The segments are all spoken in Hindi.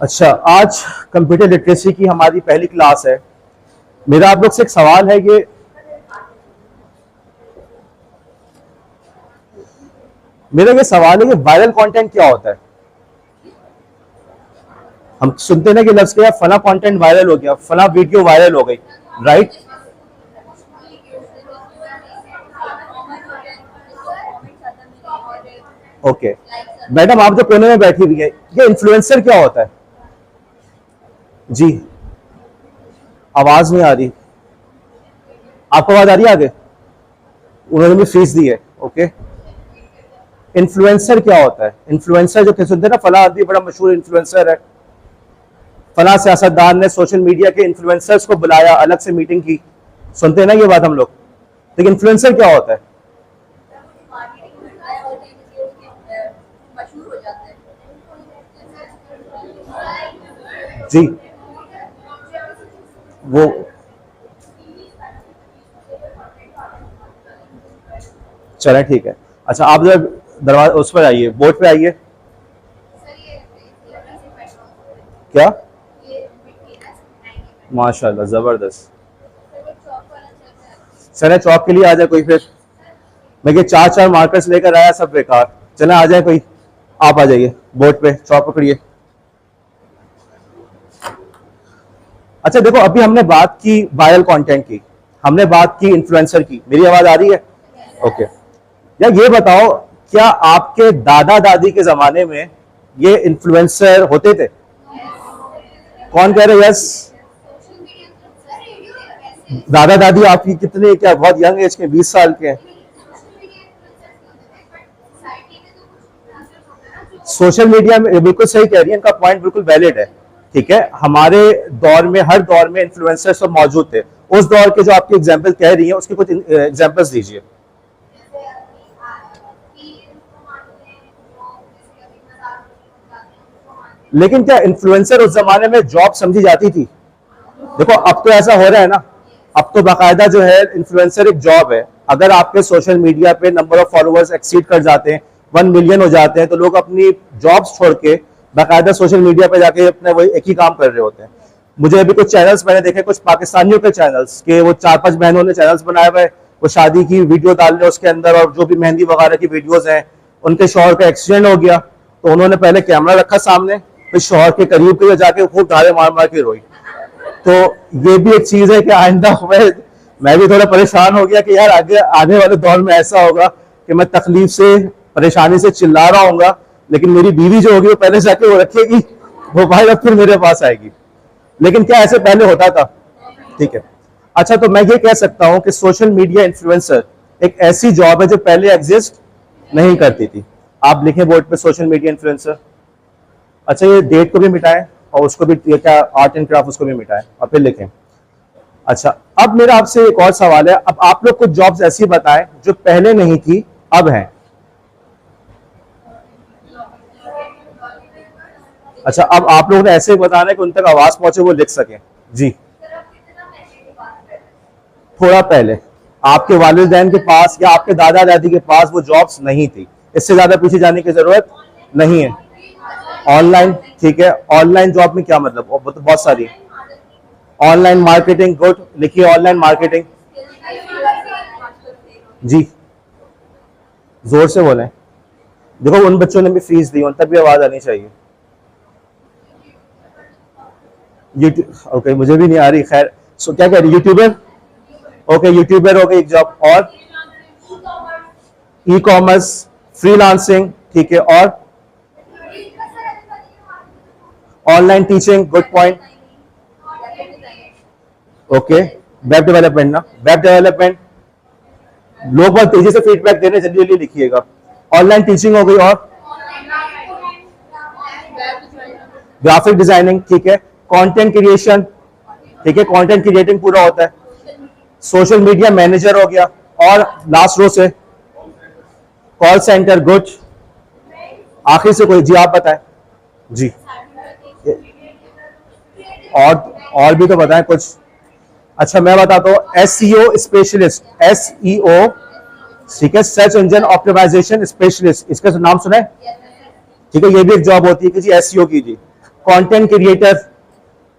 अच्छा, आज कंप्यूटर लिटरेसी की हमारी पहली क्लास है। मेरा आप लोग से एक सवाल है कि वायरल कंटेंट क्या होता है। हम सुनते ना कि लफ्ज क्या, फला कंटेंट वायरल हो गया, फला वीडियो वायरल हो गई, राइट? ओके मैडम, आप जो कोने में बैठी हुई है, ये इन्फ्लुएंसर क्या होता है? जी, आवाज नहीं आ रही। आपको आवाज आ रही है? आगे उन्होंने भी फीस दी है। ओके, इन्फ्लुएंसर क्या होता है? इन्फ्लुएंसर जो सुनते हैं ना, फला आदमी बड़ा मशहूर इन्फ्लुएंसर है, फला सियासतदान ने सोशल मीडिया के इन्फ्लुएंसर्स को बुलाया, अलग से मीटिंग की, सुनते हैं ना ये बात हम लोग। तो इन्फ्लुएंसर क्या होता है? जी, वो चलें ठीक है। अच्छा, आप जब दरवाजा उस पर आइए, बोर्ड पे आइए। क्या? माशाल्लाह, जबरदस्त। चले चौक के लिए आ जाए कोई। फिर मैं ये चार चार मार्कर्स लेकर आया, सब बेकार। चले आ जाए कोई, आप आ जाइए बोर्ड पे, चौक पकड़िए। अच्छा देखो, अभी हमने बात की वायरल कंटेंट की, हमने बात की इन्फ्लुएंसर की। मेरी आवाज आ रही है? ओके। या ये बताओ, क्या आपके दादा दादी के जमाने में ये इन्फ्लुएंसर होते थे? कौन कह रहे यस? दादा दादी आपकी कितने, क्या बहुत यंग एज के, 20 साल के हैं? सोशल मीडिया में बिल्कुल सही कह रही है, इनका पॉइंट बिल्कुल वैलिड है। ठीक है, हमारे दौर में, हर दौर में इन्फ्लुएंसर सब मौजूद थे। उस दौर के जो आपकी एग्जाम्पल कह रही है, उसके कुछ एग्जाम्पल्स दीजिए। लेकिन क्या इन्फ्लुएंसर उस जमाने में जॉब समझी जाती थी? देखो अब तो ऐसा हो रहा है ना, अब तो बाकायदा जो है इन्फ्लुएंसर एक जॉब है। अगर आपके सोशल मीडिया पे नंबर ऑफ फॉलोअर्स एक्सीड कर जाते हैं, 1 मिलियन हो जाते हैं, तो लोग अपनी जॉब्स छोड़ के बाकायदा सोशल मीडिया पे जाके अपने वही एक ही काम कर रहे होते हैं। मुझे अभी कुछ चैनल्स मैंने देखे, कुछ पाकिस्तानियों के चैनल्स के, वो 4-5 बहनों ने चैनल्स बनाए हुए, वो शादी की वीडियो डाल रहे उसके अंदर, और जो भी मेहंदी वगैरह की वीडियोज हैं। उनके शौहर का एक्सीडेंट हो गया, तो उन्होंने पहले कैमरा रखा सामने, फिर शौहर के करीब के जाके खूब धारे मार मार के रोई। तो ये भी एक चीज है कि आइंदा मैं भी थोड़ा परेशान हो गया कि यार आगे आने वाले दौर में ऐसा होगा कि मैं तकलीफ से, परेशानी से चिल्ला रहा हूँ, लेकिन मेरी बीवी जो होगी वो पहले जाके वो रखेगी मोबाइल, अब फिर मेरे पास आएगी। लेकिन क्या ऐसे पहले होता था? ठीक है। अच्छा, तो मैं ये कह सकता हूं कि सोशल मीडिया इन्फ्लुएंसर एक ऐसी जॉब है जो पहले एग्जिस्ट नहीं करती थी। आप लिखें बोर्ड पे, सोशल मीडिया इन्फ्लुएंसर। अच्छा, ये डेट को भी मिटाएं और उसको भी, क्या आर्ट एंड क्राफ्ट, उसको भी मिटाएं और फिर लिखें। अच्छा, अब मेरा आपसे एक और सवाल है, अब आप लोग कुछ जॉब्स ऐसी बताएं जो पहले नहीं थी, अब हैं। अच्छा, अब आप लोगों ने ऐसे बताना है कि उन तक आवाज पहुंचे, वो लिख सकें। जी, थोड़ा पहले आपके वालिदैन के पास या आपके दादा दादी के पास वो जॉब्स नहीं थी। इससे ज्यादा पीछे जाने की जरूरत नहीं है। ऑनलाइन, ठीक है, ऑनलाइन जॉब में क्या मतलब? बहुत सारी। ऑनलाइन मार्केटिंग, गुड, लिखिए ऑनलाइन मार्केटिंग। जी, जोर से बोलें। देखो उन बच्चों ने भी फीस दी, उन तक भी आवाज आनी चाहिए। यूट्यूब, ओके, मुझे भी नहीं आ रही। खैर, सो क्या कह रही? यूट्यूबर, ओके, यूट्यूबर हो गई एक जॉब। और ई कॉमर्स, फ्रीलांसिंग, ठीक है, और online teaching, good point. Okay, web development ना, वेब डेवलपमेंट। लोग बहुत तेजी से फीडबैक दे रहे हैं, जल्दी जल्दी लिखिएगा। ऑनलाइन टीचिंग हो गई, और ग्राफिक डिजाइनिंग, ठीक है, कंटेंट क्रिएशन, ठीक है, कंटेंट क्रिएटिंग पूरा होता है। सोशल मीडिया मैनेजर हो गया, और लास्ट रो से कॉल सेंटर, गुड। आखिर से कोई? जी आप बताएं। जी, और भी तो बताएं कुछ। अच्छा, मैं बताता हूँ, एसईओ स्पेशलिस्ट, एसईओ, ठीक है, सर्च इंजन ऑप्टिमाइजेशन स्पेशलिस्ट, इसका नाम सुना है? ठीक है, ये भी एक जॉब होती है कि जी एसईओ कीजिए। कंटेंट क्रिएटर,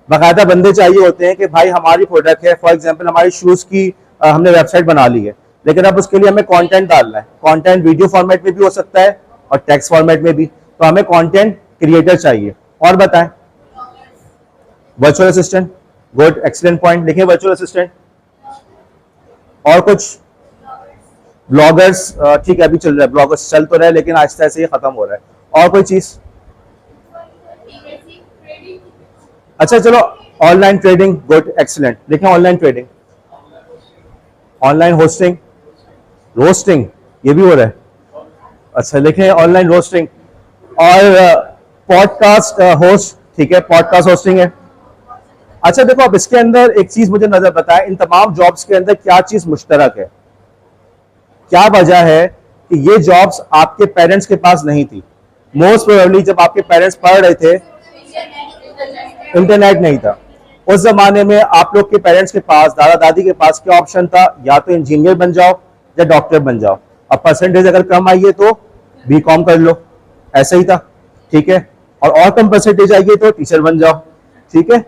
बाकायदा बंदे चाहिए होते हैं कि भाई हमारी प्रोडक्ट है, फॉर एग्जांपल हमारी शूज की हमने वेबसाइट बना ली है, लेकिन अब उसके लिए हमें कंटेंट डालना है। कंटेंट वीडियो फॉर्मेट में भी हो सकता है और टेक्स्ट फॉर्मेट में भी, तो हमें कंटेंट क्रिएटर चाहिए। और बताएं, virtual assistant, good, excellent point, लिखिए वर्चुअल असिस्टेंट। और कुछ, ब्लॉगर्स, ठीक है अभी चल रहा है, ब्लॉगर्स चल तो रहा है लेकिन आहिस्ता से ये खत्म हो रहा है। और कोई चीज? अच्छा चलो, ऑनलाइन ट्रेडिंग, गुड, एक्सीलेंट, लिखें online trading. Online hosting, roasting, ये भी हो रहा है, अच्छा लिखें ऑनलाइन रोस्टिंग। और पॉडकास्ट होस्ट, ठीक है, पॉडकास्ट होस्टिंग है। अच्छा देखो, अब इसके अंदर एक चीज मुझे नजर बताए, इन तमाम जॉब्स के अंदर क्या चीज मुश्तरक है, क्या वजह है कि ये जॉब्स आपके पेरेंट्स के पास नहीं थी? मोस्ट प्रोबेबली जब आपके पेरेंट्स पढ़ रहे थे, इंटरनेट नहीं था। उस जमाने में आप लोग के पेरेंट्स के पास, दादा दादी के पास क्या ऑप्शन था? या तो इंजीनियर बन जाओ या डॉक्टर बन जाओ। अब परसेंटेज अगर कम आई है तो बीकॉम कर लो, ऐसा ही था, ठीक है। और कम परसेंटेज आई है तो टीचर बन जाओ, ठीक है।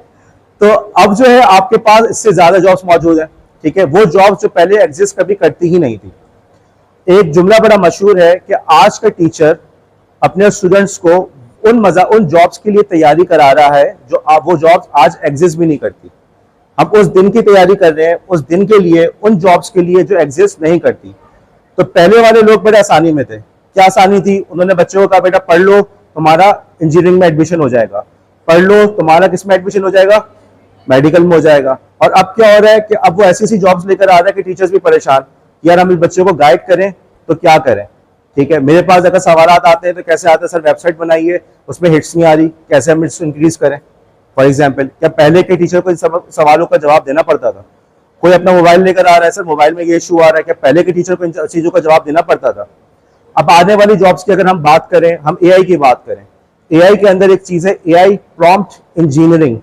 तो अब जो है आपके पास इससे ज्यादा जॉब्स मौजूद है, ठीक है। वो जॉब्स जो पहले एग्जिस्ट कभी करती ही नहीं थी। एक जुमला बड़ा मशहूर है कि आज का टीचर अपने स्टूडेंट्स को उन जॉब्स के लिए तैयारी करा रहा है जो वो जॉब्स आज एग्जिस्ट भी नहीं करती। हम उस दिन की तैयारी कर रहे हैं, उस दिन के लिए, उन जॉब्स के लिए जो एग्जिस्ट नहीं करती। तो पहले वाले लोग बड़े आसानी में थे। क्या आसानी थी? उन्होंने बच्चों को कहा बेटा पढ़ लो, तुम्हारा इंजीनियरिंग में एडमिशन हो जाएगा, पढ़ लो, तुम्हारा किस में एडमिशन हो जाएगा? मेडिकल में हो जाएगा। और अब क्या हो रहा है कि अब वो ऐसी ऐसी जॉब्स लेकर आ रहा है कि टीचर्स भी परेशान, यार हम इस बच्चों को गाइड करें तो क्या करें, ठीक है। मेरे पास अगर सवाल आते हैं तो कैसे आते हैं? सर वेबसाइट बनाइए, उसमें हिट्स नहीं आ रही, कैसे हम हिट्स इंक्रीज करें? फॉर एग्जाम्पल, क्या पहले के टीचर को इन सवालों का जवाब देना पड़ता था? कोई अपना मोबाइल लेकर आ रहा है, सर मोबाइल में ये इशू आ रहा है, क्या पहले के टीचर को इन चीजों का जवाब देना पड़ता था? अब आने वाली जॉब्स की अगर हम बात करें, हम एआई की बात करें, एआई के अंदर एक चीज है एआई प्रॉम्प्ट इंजीनियरिंग।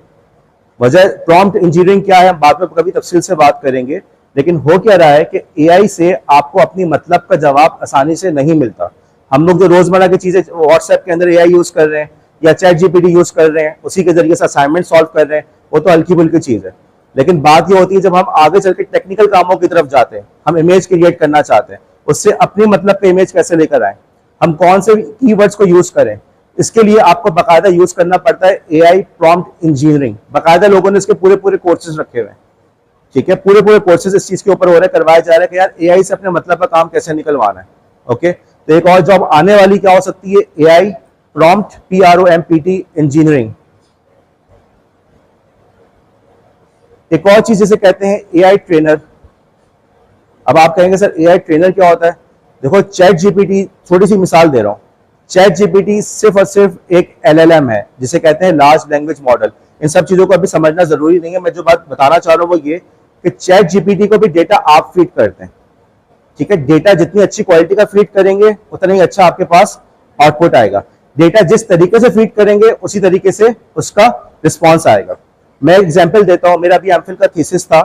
वजह प्रॉम्प्ट इंजीनियरिंग क्या है हम बाद में कभी तफसील से बात करेंगे, लेकिन हो क्या रहा है कि एआई से आपको अपनी मतलब का जवाब आसानी से नहीं मिलता। हम लोग जो रोजमर्रा की चीजें व्हाट्सएप के अंदर एआई यूज कर रहे हैं या चैट जीपीटी यूज कर रहे हैं, उसी के जरिए से असाइनमेंट सॉल्व कर रहे हैं, वो तो हल्की फुल्की चीज है। लेकिन बात ये होती है जब हम आगे चल के टेक्निकल कामों की तरफ जाते हैं, हम इमेज क्रिएट करना चाहते हैं, उससे अपनी मतलब पे इमेज कैसे लेकर आए, हम कौन से कीवर्ड्स को यूज करें, इसके लिए आपको बाकायदा यूज करना पड़ता है एआई प्रॉम्प्ट इंजीनियरिंग। बाकायदा लोगों ने इसके पूरे पूरे कोर्सेज रखे हुए हैं, ठीक है, पूरे पूरे कोर्सेज इस चीज के ऊपर हो रहे हैं, करवाया जा रहा है कि यार एआई से अपने मतलब का काम कैसे निकलवाना है। ओके, तो एक और जॉब आने वाली क्या हो सकती है? AI prompt PROMPT engineering. एक और चीज जिसे कहते हैं एआई ट्रेनर। अब आप कहेंगे सर एआई ट्रेनर क्या होता है? देखो चैट जीपीटी, छोटी सी मिसाल दे रहा हूं, चैट जीपीटी सिर्फ और सिर्फ एक LLM है जिसे कहते हैं लार्ज लैंग्वेज मॉडल। इन सब चीजों को अभी समझना जरूरी नहीं है, मैं जो बात बताना चाह रहा हूं वो ये कि चैट जीपीटी को भी डेटा आप फीड करते हैं, ठीक है। डेटा जितनी अच्छी क्वालिटी का फीड करेंगे उतना ही अच्छा आपके पास आउटपुट आएगा। डेटा जिस तरीके से फीड करेंगे उसी तरीके से उसका रिस्पॉन्स आएगा। मैं एग्जाम्पल देता हूं, मेरा अभी एमफिल का थीसिस था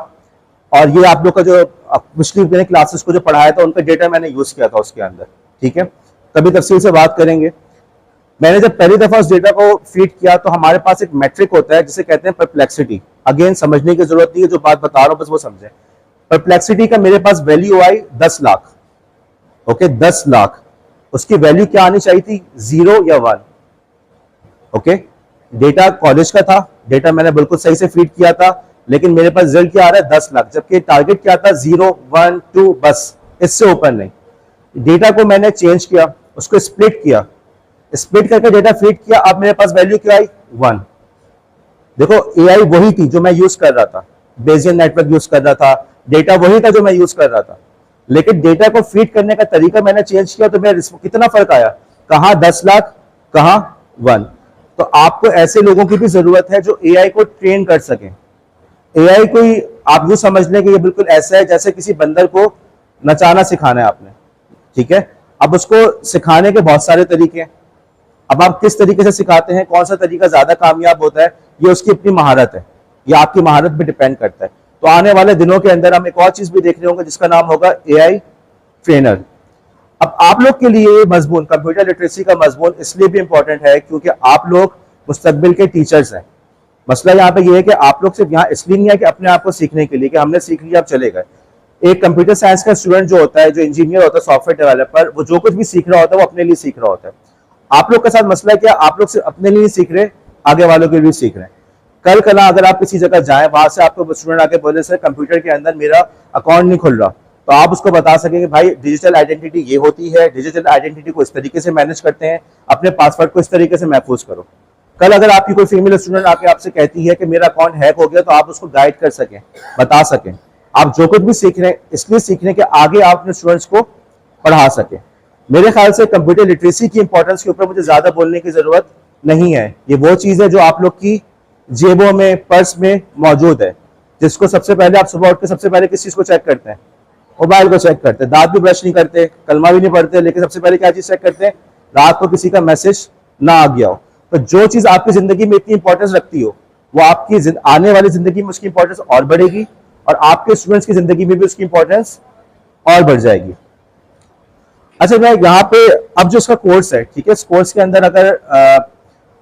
और ये आप लोग का जो पिछली क्लासेस को जो पढ़ाया था उनका डेटा मैंने यूज किया था उसके अंदर, ठीक है। कभी तफसील से बात करेंगे। मैंने जब पहली दफा उस डेटा को फीड किया तो हमारे पास एक मैट्रिक होता है जिसे कहते हैं परप्लेक्सिटी। अगेन समझने की जरूरत नहीं है, जो बात बता रहा हूं बस वो समझें। परप्लेक्सिटी का मेरे पास वैल्यू आई 10 लाख, ओके 10 लाख। उसकी वैल्यू क्या आनी चाहिए थी? 0 या 1, ओके। डेटा कॉलेज का था, डेटा मैंने बिल्कुल सही से फीड किया था, लेकिन मेरे पास रिजल्ट क्या आ रहा है? 10 लाख, जबकि टारगेट क्या था? 0, 1, 2, बस, इससे ऊपर नहीं। डेटा को मैंने चेंज किया, उसको स्प्लिट किया, स्प्लिट करके डेटा फीड किया, अब मेरे पास वैल्यू क्या आई? 1। देखो एआई वही थी जो मैं यूज कर रहा था, बेसियन नेटवर्क यूज कर रहा था, डेटा वही था जो मैं यूज कर रहा था, लेकिन डेटा को फीड करने का तरीका मैंने चेंज किया तो मेरा कितना फर्क आया? कहां 10 लाख, कहां 1। तो आपको ऐसे लोगों की भी जरूरत है जो एआई को ट्रेन कर सकें। एआई को ही आप यूं समझ लें कि ये बिल्कुल ऐसा है जैसे किसी बंदर को नचाना सिखाना है आपने, ठीक है। अब उसको सिखाने के बहुत सारे तरीके हैं। अब आप किस तरीके से सिखाते हैं, कौन सा तरीका ज्यादा कामयाब होता है, ये उसकी अपनी महारत है, ये आपकी महारत पे डिपेंड करता है। तो आने वाले दिनों के अंदर हम एक और चीज भी देख रहे होंगे जिसका नाम होगा एआई ट्रेनर। अब आप लोग के लिए ये मजमून, कंप्यूटर लिटरेसी का मजमून इसलिए भी इंपॉर्टेंट है क्योंकि आप लोग मुस्तकबिल के टीचर्स हैं। मसला यहाँ पे ये है कि आप लोग सिर्फ यहाँ इसलिए नहीं है कि अपने आप को सीखने के लिए कि हमने सीख लिया अब चले गए। एक कंप्यूटर साइंस का स्टूडेंट जो होता है, जो इंजीनियर होता है, सॉफ्टवेयर डेवलपर, वो जो कुछ भी सीख रहा होता है वो अपने लिए सीख रहा होता है। आप लोग के साथ मसला क्या, आप लोग सिर्फ अपने लिए सीख रहे, आगे वालों के लिए सीख रहे हैं। कल कला अगर आप किसी जगह जाएं, वहां से आपको स्टूडेंट आके बोले सर कंप्यूटर के अंदर मेरा अकाउंट नहीं खुल रहा, तो आप उसको बता सकेंगे भाई डिजिटल आइडेंटिटी ये होती है, डिजिटल आइडेंटिटी को इस तरीके से मैनेज करते हैं, अपने पासवर्ड को इस तरीके से महफूज करो। कल अगर आपकी कोई फीमेल स्टूडेंट आके आपसे कहती है कि मेरा अकाउंट हैक हो गया, तो आप उसको गाइड कर सकें, बता सकें। आप जो कुछ भी सीख रहे हैं इसलिए सीख रहे हैं कि आगे आप अपने स्टूडेंट्स को पढ़ा सकें। मेरे ख्याल से कंप्यूटर लिटरेसी की इंपॉर्टेंस के ऊपर मुझे ज्यादा बोलने की जरूरत नहीं है। ये वो चीज है जो आप लोग की जेबों में, पर्स में मौजूद है, जिसको सबसे पहले आप सुबह उठ के सबसे पहले किस चीज को चेक करते हैं, मोबाइल को चेक करते हैं। दांत भी ब्रश नहीं करते, कलमा भी नहीं पढ़ते, लेकिन सबसे पहले क्या चीज चेक करते हैं, रात को किसी का मैसेज ना आ गया हो। तो जो चीज आपकी जिंदगी में इतनी इंपॉर्टेंस रखती हो, वो आपकी आने वाली जिंदगी में उसकी इंपॉर्टेंस और बढ़ेगी, और आपके स्टूडेंट्स की जिंदगी में भी उसकी इंपॉर्टेंस और बढ़ जाएगी। अच्छा, मैं यहाँ पे अब जो इसका कोर्स है, ठीक है, इस कोर्स के अंदर अगर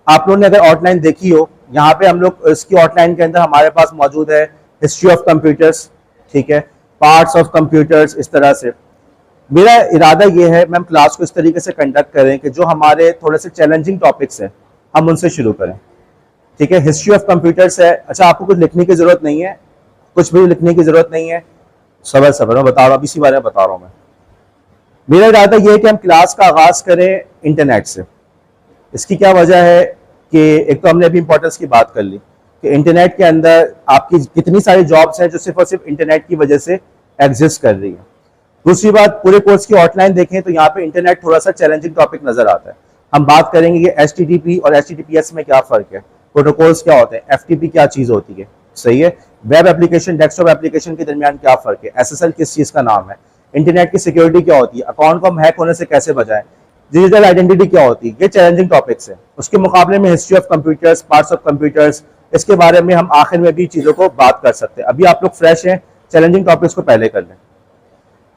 आप लोगों ने अगर आउटलाइन देखी हो, यहाँ पे हम लोग इसकी आउटलाइन के अंदर हमारे पास मौजूद है हिस्ट्री ऑफ कंप्यूटर्स, ठीक है, पार्ट्स ऑफ कंप्यूटर्स, इस तरह से। मेरा इरादा ये है मैम क्लास को इस तरीके से कंडक्ट करें कि जो हमारे थोड़े से चैलेंजिंग टॉपिक्स हैं हम उनसे शुरू करें, ठीक है। हिस्ट्री ऑफ कंप्यूटर्स है, अच्छा आपको कुछ लिखने की जरूरत नहीं है, कुछ भी लिखने की जरूरत नहीं है, सबर सबर मैं बता रहा हूँ, इसी बारे में बता रहा हूँ मैं। मेरा इरादा यह है कि हम क्लास का आगाज करें इंटरनेट से। इसकी क्या वजह है कि एक तो हमने अभी इंपॉर्टेंस की बात कर ली कि इंटरनेट के अंदर आपकी कितनी सारी जॉब्स हैं जो सिर्फ और सिर्फ इंटरनेट की वजह से एग्जिस्ट कर रही है। दूसरी बात, पूरे कोर्स की आउटलाइन देखें तो यहाँ पे इंटरनेट थोड़ा सा चैलेंजिंग टॉपिक नजर आता है। हम बात करेंगे कि HTTP और HTTPS में क्या फर्क है, प्रोटोकॉल्स क्या होते हैं, FTP क्या चीज होती है, सही है, वेब एप्लीकेशन डेस्कटॉप एप्लीकेशन के दरमियान क्या फर्क है, SSL किस चीज का नाम है, इंटरनेट की सिक्योरिटी क्या होती है, अकाउंट को हम हैक होने से कैसे बचाएं, डिजिटल आइडेंटिटी क्या होती है, ये चैलेंजिंग टॉपिक्स है। उसके मुकाबले में history of computers, parts of computers, इसके बारे में हम आखिर में भी चीजों को बात कर सकते हैं। अभी आप लोग फ्रेश हैं, चैलेंजिंग टॉपिक्स को पहले कर लें।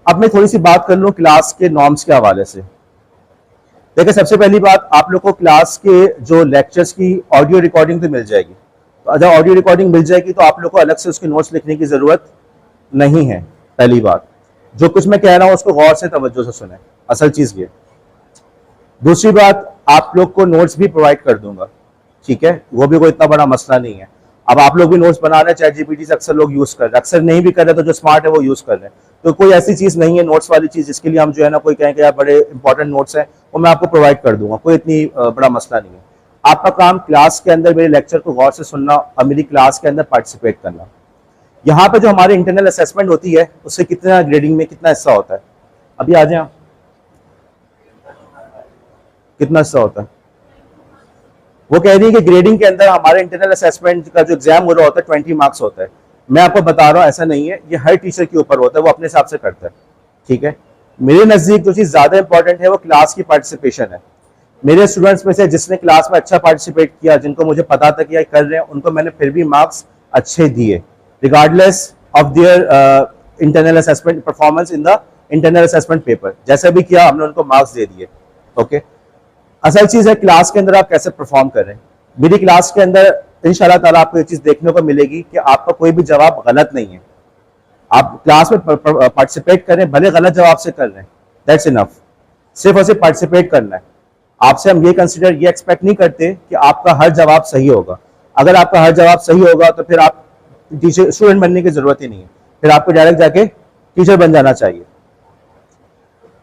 अब मैं थोड़ी सी बात कर लूँ क्लास के नॉर्म्स के हवाले से। देखिए, सबसे पहली बात, आप लोग को क्लास के जो लेक्चर्स की ऑडियो रिकॉर्डिंग तो मिल जाएगी। तो अगर ऑडियो रिकॉर्डिंग मिल जाएगी तो आप लोग को अलग से उसके नोट्स लिखने की जरूरत नहीं है। पहली बात, जो कुछ मैं कह रहा हूं उसको गौर से तवज्जो से सुने, असल चीज ये। दूसरी बात, आप लोग को नोट्स भी प्रोवाइड कर दूंगा, ठीक है, वो भी कोई इतना बड़ा मसला नहीं है। अब आप लोग भी नोट्स बना रहे हैं, ChatGPT से अक्सर लोग यूज कर रहे हैं, अक्सर नहीं भी कर रहे तो जो स्मार्ट है वो यूज कर रहे हैं। तो कोई ऐसी चीज नहीं है नोट्स वाली चीज जिसके लिए हम जो है ना कोई कहें कि यार बड़े इंपॉर्टेंट नोट्स हैं, वो मैं आपको प्रोवाइड कर दूंगा, कोई इतनी बड़ा मसला नहीं है। आपका काम क्लास के अंदर मेरे लेक्चर को गौर से सुनना और मेरी क्लास के अंदर पार्टिसिपेट करना। यहाँ पे जो हमारे इंटरनल असेसमेंट होती है उससे कितना ग्रेडिंग में कितना हिस्सा होता है, अभी आ जाए, कितना हिस्सा होता है? वो कह रही है कि ग्रेडिंग के अंदर हमारे इंटरनल असेसमेंट का जो एग्जाम हो रहा होता है 20 मार्क्स होता है। मैं आपको बता रहा हूँ ऐसा नहीं है, ये हर टीचर के ऊपर होता है, वो अपने हिसाब से करता है, ठीक है। मेरे नजदीक जो चीज ज्यादा इंपॉर्टेंट है वो क्लास की पार्टिसिपेशन है। मेरे स्टूडेंट्स में से जिसने क्लास में अच्छा पार्टिसिपेट किया, जिनको मुझे पता था कि ये कर रहे हैं, उनको मैंने फिर भी मार्क्स अच्छे दिए regardless of their internal assessment performance in the internal assessment paper. जैसा भी किया हमने उनको मार्क्स दे दिए, ओके। असल चीज है क्लास के अंदर आप कैसे परफॉर्म कर रहे हैं। मेरी क्लास के अंदर इंशाल्लाह ताला आपको ये चीज देखने को मिलेगी कि आपका कोई भी जवाब गलत नहीं है। आप क्लास में पार्टिसिपेट करें, भले गलत जवाब से कर रहे हैं, दैट्स इनफ। सिर्फ और सिर्फ पार्टिसिपेट करना है। आपसे हम ये कंसिडर ये एक्सपेक्ट नहीं करते कि आपका हर जवाब सही होगा। अगर आपका हर जवाब सही होगा तो फिर आप टीचर स्टूडेंट बनने की जरूरत ही नहीं है, फिर आपको डायरेक्ट जाके टीचर बन जाना चाहिए।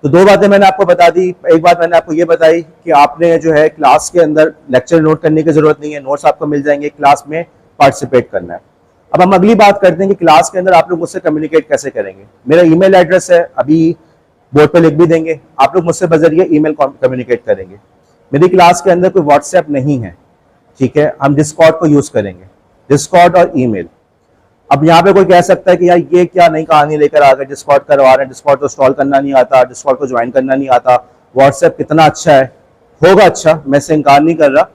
तो दो बातें मैंने आपको बता दी। एक बात मैंने आपको ये बताई कि आपने जो है क्लास के अंदर लेक्चर नोट करने की जरूरत नहीं है, नोट्स आपको मिल जाएंगे, क्लास में पार्टिसिपेट करना है। अब हम अगली बात करते हैं कि क्लास के अंदर आप लोग मुझसे कम्युनिकेट कैसे करेंगे। मेरा ईमेल एड्रेस है, अभी बोर्ड पे लिख भी देंगे, आप लोग मुझसे बजरिए ईमेल कम्युनिकेट करेंगे। मेरी क्लास के अंदर कोई व्हाट्सएप नहीं है, ठीक है, हम डिस्कॉर्ड को यूज करेंगे, डिस्कॉर्ड और ईमेल। अब यहाँ पे कोई कह सकता है कि यार ये क्या नई कहानी लेकर आ गए, डिस्कॉर्ड करवा रहे हैं, डिस्कॉर्ड को इंस्टॉल करना नहीं आता, डिस्कॉर्ड को ज्वाइन करना नहीं आता, व्हाट्सएप कितना अच्छा है, होगा अच्छा, मैं इससे इनकार नहीं कर रहा,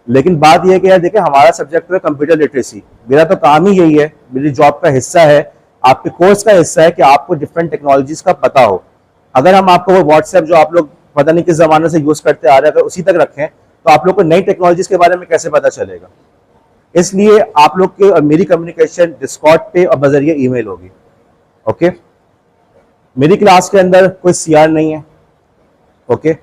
लेकिन बात यह है कि यार देखिए हमारा सब्जेक्ट है कंप्यूटर लिटरेसी, मेरा तो काम ही यही है, मेरी जॉब का हिस्सा है, आपके कोर्स का हिस्सा है कि आपको डिफरेंट टेक्नोलॉजीज का पता हो। अगर हम आपको वो व्हाट्सएप जो आप लोग पता नहीं किस जमाने से यूज करते आ रहे हैं अगर उसी तक रखें तो आप लोग को नई टेक्नोलॉजीज के बारे में कैसे पता चलेगा? इसलिए आप लोग के और मेरी कम्युनिकेशन डिस्कॉर्ड पे और बजरिए ईमेल होगी। ओके, मेरी क्लास के अंदर कोई सीआर नहीं है। ओके,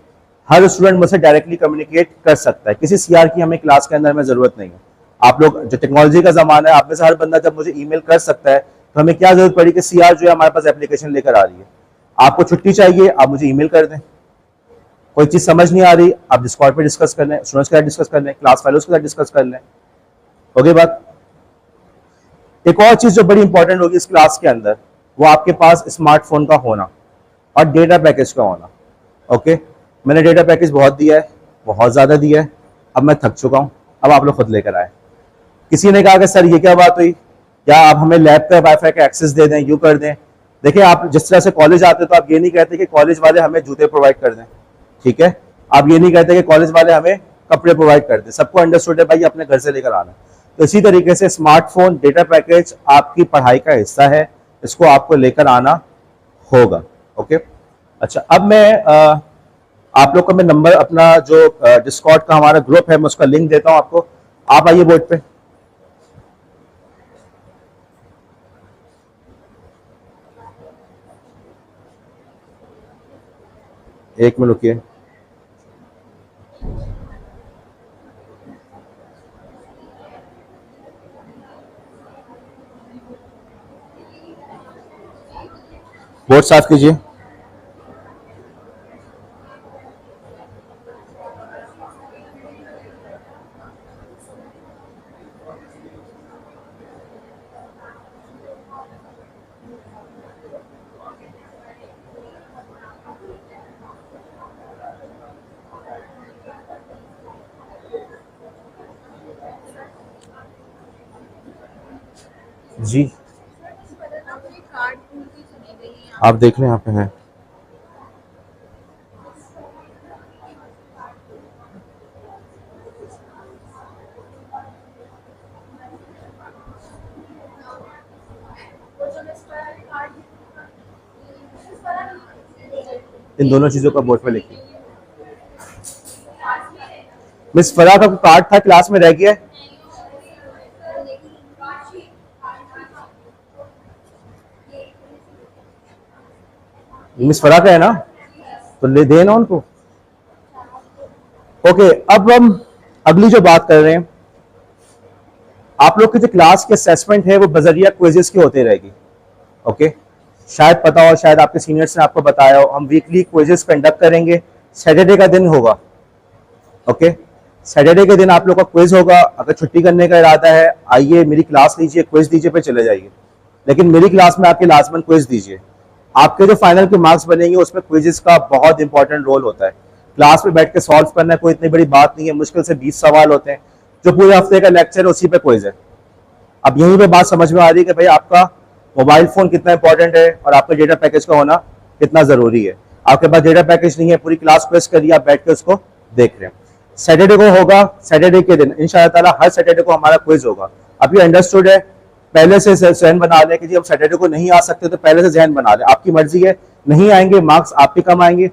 हर स्टूडेंट मुझसे डायरेक्टली कम्युनिकेट कर सकता है, किसी सीआर की हमें क्लास के अंदर में जरूरत नहीं है। आप लोग, जो टेक्नोलॉजी का जमाना है, आप में से हर बंदा जब मुझे ईमेल कर सकता है, तो हमें क्या जरूरत पड़ी कि सीआर जो है हमारे पास एप्लीकेशन लेकर आ रही है। आपको छुट्टी चाहिए, आप मुझे ईमेल कर दें। कोई चीज समझ नहीं आ रही, आप डिस्कॉर्ड पे डिस्कस कर लें, स्टूडेंट्स के साथ डिस्कस कर लें, क्लास फेलोज के साथ डिस्कस कर लें। ओके बात। एक और चीज जो बड़ी इंपॉर्टेंट होगी इस क्लास के अंदर, वो आपके पास स्मार्टफोन का होना और डेटा पैकेज का होना। ओके, मैंने डेटा पैकेज बहुत दिया है, बहुत ज्यादा दिया है, अब मैं थक चुका हूं, अब आप लोग खुद लेकर आए। किसी ने कहा कि सर ये क्या बात हुई, क्या आप हमें लैब का वाईफाई का एक्सेस दे दें, यूं कर दें। देखिए, आप जिस तरह से कॉलेज आते तो आप ये नहीं कहते कि कॉलेज वाले हमें जूते प्रोवाइड कर दें, ठीक है? आप ये नहीं कहते कि कॉलेज वाले हमें कपड़े प्रोवाइड कर दें। सबको अंडरस्टूड है भाई, अपने घर से लेकर आना। तो इसी तरीके से स्मार्टफोन डेटा पैकेज आपकी पढ़ाई का हिस्सा है, इसको आपको लेकर आना होगा। ओके, अच्छा, अब मैं आप लोग को मैं नंबर, अपना जो डिस्कॉर्ड का हमारा ग्रुप है, मैं उसका लिंक देता हूं आपको। आप आइए बोर्ड पे। एक मिनट रुकिए। बोर्ड साफ कीजिए। जी, आप देख लें, यहाँ पे है। इन दोनों चीजों का बोर्ड पे लिखिए। मिस फराह का कार्ड था, क्लास में रह गया है। मिस फराह का है ना, तो ले देना उनको। ओके, अब हम अगली जो बात कर रहे हैं, आप लोग की जो क्लास के असेसमेंट है वो बजरिया क्विजेस की होते रहेगी। ओके, शायद पता हो, शायद आपके सीनियर्स ने आपको बताया हो, हम वीकली क्विजेस कंडक्ट करेंगे। सैटरडे का दिन होगा। ओके, सैटरडे के दिन आप लोग का क्विज होगा। अगर छुट्टी करने का इरादा है, आइए मेरी क्लास लीजिए, क्विज दीजिए, पे चले जाइए। लेकिन मेरी क्लास में आपके लाजमन क्विज दीजिए। आपके जो फाइनल के मार्क्स बनेंगे उसमें क्विजेस का बहुत इंपॉर्टेंट रोल होता है। क्लास में बैठ के सॉल्व करना कोई इतनी बड़ी बात नहीं है, मुश्किल से 20 सवाल होते हैं। जो पूरे हफ्ते का लेक्चर है उसी पे क्विज है। अब यहीं पे बात समझ में आ रही है कि भाई आपका मोबाइल फोन कितना इंपॉर्टेंट है और आपका डेटा पैकेज का होना कितना जरूरी है। आपके पास डेटा पैकेज नहीं है, पूरी क्लास क्विज करिए, आप बैठ के उसको देख रहे हैं। सैटरडे को होगा, सैटरडे के दिन इंशाअल्लाह ताला हर सैटरडे को हमारा क्विज होगा। अब ये अंडरस्टूड है, पहले से जहन बना लें कि जी हम सैटरडे को नहीं आ सकते, तो पहले से जहन बना लें। आपकी मर्जी है, नहीं आएंगे मार्क्स आपके कम आएंगे,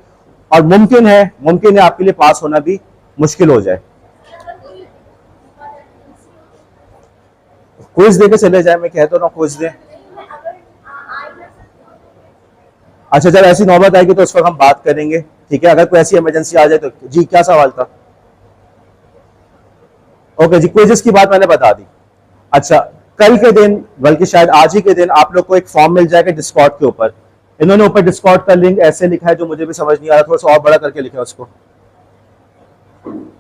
और मुमकिन है आपके लिए पास होना भी मुश्किल हो जाए। क्विज देके चले जाए, मैं कहता हूँ क्विज दें। अच्छा, जब ऐसी नौबत आएगी तो उस वक्त हम बात करेंगे, ठीक है? अगर कोई ऐसी इमरजेंसी आ जाए तो। जी, क्या सवाल था? ओके जी, क्विजेस की बात मैंने बता दी। अच्छा, कल के दिन, बल्कि शायद आज ही के दिन, आप लोग को एक फॉर्म मिल जाएगा डिस्कॉर्ड के ऊपर। इन्होंने ऊपर डिस्कॉर्ड का लिंक ऐसे लिखा है, जो मुझे भी समझ नहीं आ रहा, थोड़ा सा और बड़ा करके लिखा है उसको।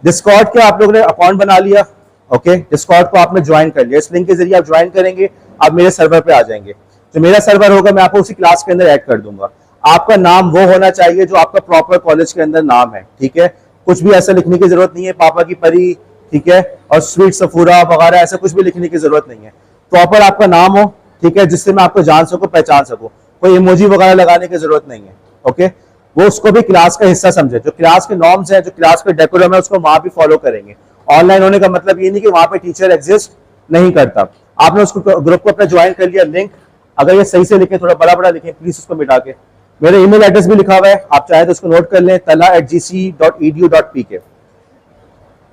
डिस्कॉर्ड के आप लोगों ने अकाउंट बना लिया। ओके, डिस्कॉर्ड को आपने ज्वाइन कर लिया। इस लिंक के जरिए आप ज्वाइन करेंगे, आप मेरे सर्वर पे आ जाएंगे। जो मेरा सर्वर होगा मैं आपको उसी क्लास के अंदर ऐड कर दूंगा। आपका नाम वो होना चाहिए जो आपका प्रॉपर कॉलेज के अंदर नाम है, ठीक है? कुछ भी ऐसा लिखने की जरूरत नहीं है, पापा की परी, ठीक है, और स्वीट सफूरा वगैरह, ऐसा कुछ भी लिखने की जरूरत नहीं है। प्रॉपर आपका नाम हो, ठीक है, जिससे मैं आपको जान सकूं, पहचान सकूं। कोई इमोजी वगैरह लगाने की जरूरत नहीं है। ओके, वो उसको भी क्लास का हिस्सा समझे। जो क्लास के नॉर्म्स हैं, जो क्लास के डेकोरम है, उसको वहां भी फॉलो करेंगे। ऑनलाइन होने का मतलब ये नहीं कि वहां पे टीचर एग्जिस्ट नहीं करता। आपने उसको ग्रुप को अपना ज्वाइन कर लिया। लिंक अगर ये सही से लिखें, थोड़ा बड़ा बड़ा लिखें प्लीज, उसको मिटा के। मेरा ईमेल एड्रेस भी लिखा हुआ है, आप चाहे तो उसको नोट कर लें, tala@gc.edu.pk।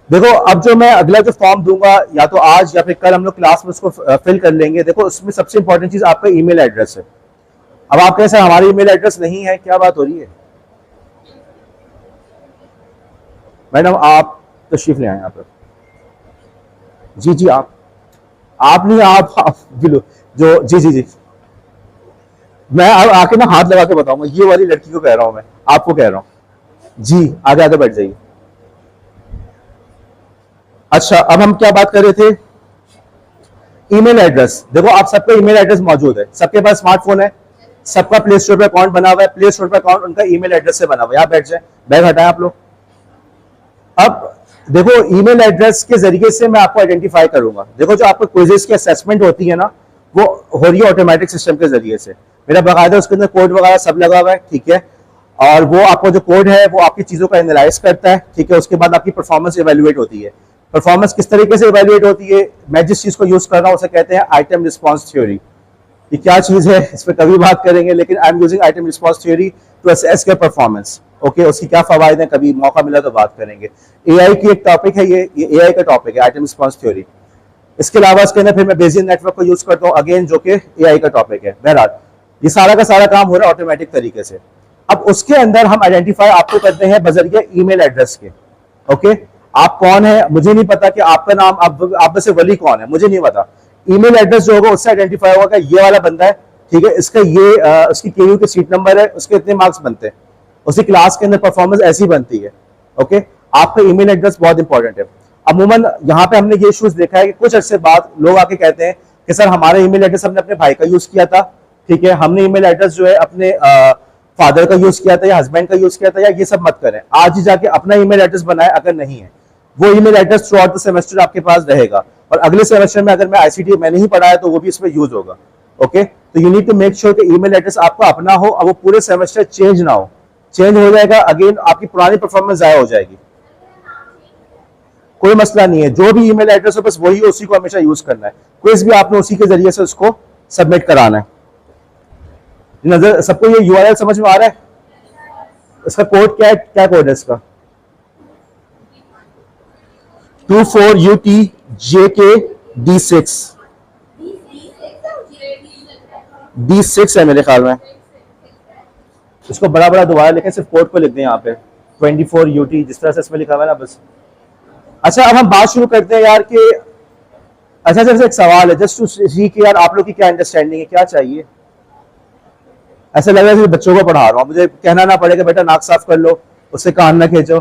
देखो अब जो मैं अगला जो फॉर्म दूंगा या तो आज या फिर कल हम लोग क्लास में उसको फिल कर लेंगे। देखो उसमें सबसे इंपॉर्टेंट चीज आपका ईमेल एड्रेस है। अब आप कहें सर हमारा ईमेल एड्रेस नहीं है, क्या बात हो रही है? मैडम आप तशरीफ ले आए यहाँ पर। जी जी आप नहीं, आप बिलो जो जी जी जी मैं अब आके ना हाथ लगा के बताऊंगा, ये वाली लड़की को कह रहा हूं, मैं आपको कह रहा हूं जी। आगे आगे बैठ जाइए। अच्छा अब हम क्या बात कर रहे थे? Email address. देखो आप सबका ईमेल एड्रेस मौजूद है, सबके पास स्मार्टफोन है, सबका प्ले स्टोर पे अकाउंट बना हुआ है, प्ले स्टोर पे अकाउंट उनका ईमेल एड्रेस से बना हुआ है। यहाँ बैठ जाए, बैग हटाएं आप लोग। अब देखो ईमेल एड्रेस के जरिए से मैं आपको आइडेंटिफाई करूंगा। देखो जो आपको क्विजेस की असेसमेंट होती है ना, वो हो रही है ऑटोमेटिक सिस्टम के जरिए से। मेरा बाकायदा उसके अंदर कोड वगैरह सब लगा हुआ है, ठीक है। और वो आपको जो कोड है वो आपकी चीजों का एनालाइज करता है, ठीक है। उसके बाद आपकी परफॉर्मेंस इवेल्युएट होती है। परफॉर्मेंस किस तरीके से इवेल्युएट होती है? मैं जिस चीज को यूज कर रहा हूं उसे कहते हैं आइटम रिस्पॉन्स थ्योरी। ये क्या चीज है इस पर कभी बात करेंगे, लेकिन I am using item response theory to assess your performance. Okay, उसकी क्या फवायद है, कभी मौका मिला तो बात करेंगे। एआई की एक टॉपिक है, ये एआई का टॉपिक है, आइटम रिस्पॉन्स थ्योरी। इसके अलावा इसके अंदर फिर मैं बेसियन नेटवर्क को यूज करता हूँ अगेन, जो कि एआई का टॉपिक है। बहरहाल ये सारा का सारा काम हो रहा है ऑटोमेटिक तरीके से। अब उसके अंदर हम आइडेंटिफाई आपको करते हैं बजरिया ईमेल एड्रेस के। ओके, आप कौन है मुझे नहीं पता, कि आपका नाम आप में से वली कौन है मुझे नहीं पता। ईमेल एड्रेस जो होगा उससे आइडेंटिफाई होगा कि ये वाला बंदा है, ठीक है। इसका ये उसकी केयू के सीट नंबर है, उसके इतने मार्क्स बनते हैं, उसी क्लास के अंदर परफॉर्मेंस ऐसी बनती है। ओके, आपका ईमेल एड्रेस बहुत इंपॉर्टेंट है। अमूमन यहाँ पे हमने ये इश्यूज देखा है कि कुछ अर्से बाद लोग आके कहते हैं कि सर हमारा ईमेल एड्रेस हमने अपने भाई का यूज किया था, ठीक है, हमने ईमेल एड्रेस जो है अपने फादर का यूज किया था या हस्बैंड का यूज किया था, या ये सब मत करें। आज ही जाके अपना ईमेल एड्रेस बनाए, अगर नहीं है वो email address through out the semester आपके पास रहेगा, और अगले सेमेस्टर में अगर मैं आईसीटी मैंने ही पढ़ाया तो वो भी इसमें यूज होगा। ओके, तो you need to make sure कि ईमेल एड्रेस आपका अपना हो और वो पूरे सेमेस्टर चेंज ना हो। चेंज हो जाएगा अगेन आपकी पुरानी परफॉर्मेंस जाया हो जाएगी। कोई मसला नहीं है, जो भी ईमेल एड्रेस हो बस वही, उसी को हमेशा यूज करना है। क्विज भी आपने उसी के जरिए से उसको सबमिट कराना है। नजर सबको ये यूआरएल समझ में आ रहा है? इसका कोड क्या है, क्या कोड है इसका? 24UTJK D6 है मेरे ख्याल में। इसको बड़ा बड़ा दोबारा लिखें, सिर्फ कोड को लिख दें यहाँ पे 24UT, जिस तरह से इसमें लिखा हुआ है ना, बस। अच्छा अब हम बात शुरू करते हैं यार कि अच्छा जैसे एक सवाल है जस्ट टू सी कि यार आप लोग की क्या अंडरस्टैंडिंग है, क्या चाहिए। ऐसा लग रहा है कि बच्चों को पढ़ा रहा हूँ, मुझे कहना ना पड़ेगा बेटा नाक साफ कर लो, उससे कान ना खींचो।